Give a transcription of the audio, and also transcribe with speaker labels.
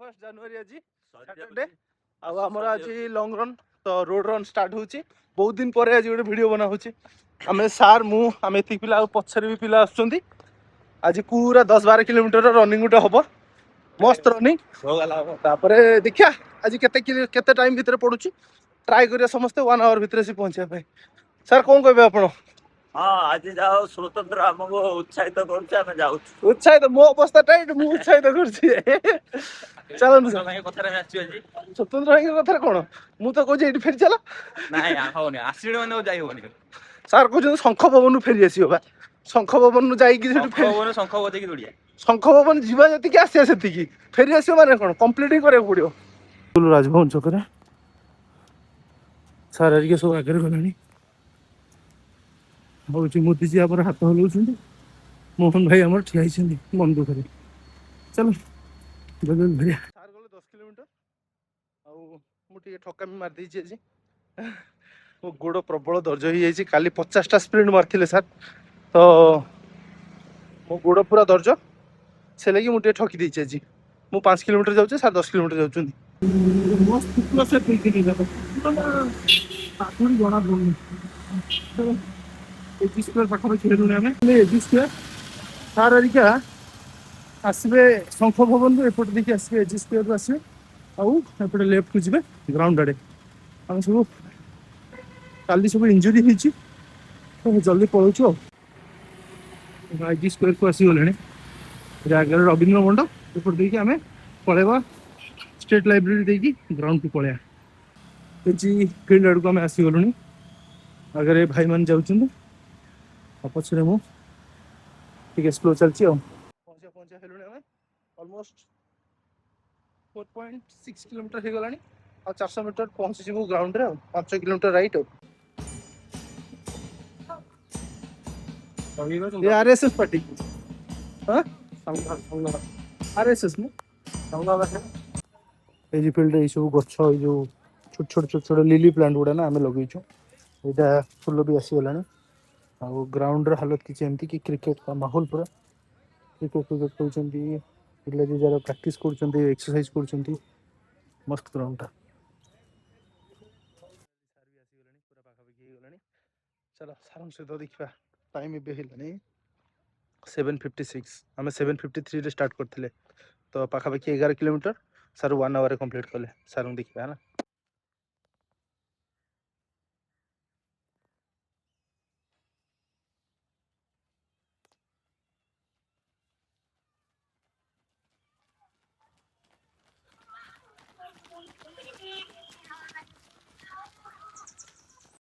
Speaker 1: 31 ଜାନୁଆରୀ ଆଜି ସଟରଡେ ଆଉ ଆମର ଆଜି ଲଙ୍ଗ ରନ୍ ତ ରୋड ରନ୍ ଷ୍ଟାର୍ଟ ହେଉଛି ବହୁତ ଦିନ ପରେ ଆଜି ଗୋଟେ ଭିଡ଼ିଓ ବନା ହେଉଛି ଆମେ ସାର୍ ମୁଁ ଆମେ ଏତିକି ପିଲା ଆଉ ପଛରେ ବି ପିଲା ଆସୁଛନ୍ତି ଆଜି ପୁରା 10-12 କିଲୋମିଟର ରନିଂ ଗୋଟେ ହବ ମସ୍ତ ରନିଂ ତାପରେ ଦେଖିଆ ଆଜି କେତେ ଟାଇମ୍ ଭିତରେ ପଡୁଛି ट्राए करिया समस्ते 1 आवर भितर से पहुंचा पे सर कौन कहबे आपण
Speaker 2: हां आज जाओ स्वतंत्र हमको उत्साहित करछ हम जाऊ
Speaker 1: उत्साहित मो अवस्था टाइट मु उत्साहित करछि चलो
Speaker 2: भाई कथा रे आछि आज
Speaker 1: स्वतंत्र भाई कथा कोन मु तो कहै एठी फेर चला
Speaker 2: नाही होनी आसीड माने जाई होनी
Speaker 1: सर कहै शंख भवन फेरी आसीयो बा शंख भवन नु जाई कि सेठु फेर
Speaker 2: शंख बजे की दुड़िया
Speaker 1: शंख भवन जीवा जति कि आसी सेति की फेरी आसीयो माने कोन कंप्लीट ही करे पड़ियो राजभवन चकरे सार आगे सब आगे गलानी हूँ मोदी जी आम हाथ हलाउं मोहन भाई आम ठिया मन दुखे चलो भैया सार गले 10 किलोमीटर आगे ठकामी मारदे आज मो गोड़ प्रबल दर्ज हो जाए काली 50टा स्प्रिंट मारते सार तो मो गोड़ पूरा दर्ज से लगी मुझे ठकी देची आज मु 5 किलोमीटर जाऊँ सार 10 किलोमीटर जाऊँ जना सार अरिका आसबे शंख भवन रु एपटे देखिए आसबे एजी स्क्वायर रु आसबे आउटे लेफ्ट को जी ग्राउंड आड़े आम सब काली सब इंजुरी होती तो जल्दी पलाऊँ एजी स्क्वायर को आसीगले आगे रवींद्र मंडप एपटे देखिए आम पलैबा स्टेट लाइब्रेरी देखिए ग्राउंड को पलैया एजी फील्ड आड़ को आम आसीगलुनी आगे भाई मान जाऊँ पछरे मुझे स्लो चलती पहुंचा अलमोस्ट 4.6 किलोमीटर हो गलानी आ 400 मीटर पहुंची जीवु ग्राउंड रे 5 किलोमीटर राइट ये आरएसएस पार्टी हां आरएसएस में ए जी फील्ड रे सब गछ जो छोट छोट लिली प्लांट गुडा ना आमे लगेइछो एटा फुल भी आसी गलानी आ ग्राउंड रे हालत किछि एमती कि क्रिकेट का माहौल पूरा क्रिकेट खेलुछंती पिला जे जरा प्रैक्टिस करूछंती एक्सरसाइज करूछंती मस्त ग्राउंड चलो सारंग सहित देखा टाइम ए हेलानी 7:56 आम 7:53 रे स्टार्ट करथिले तो पाखापाखि 11 किलोमीटर सार 1 आवर कंप्लीट कले सारंग देखा है ना।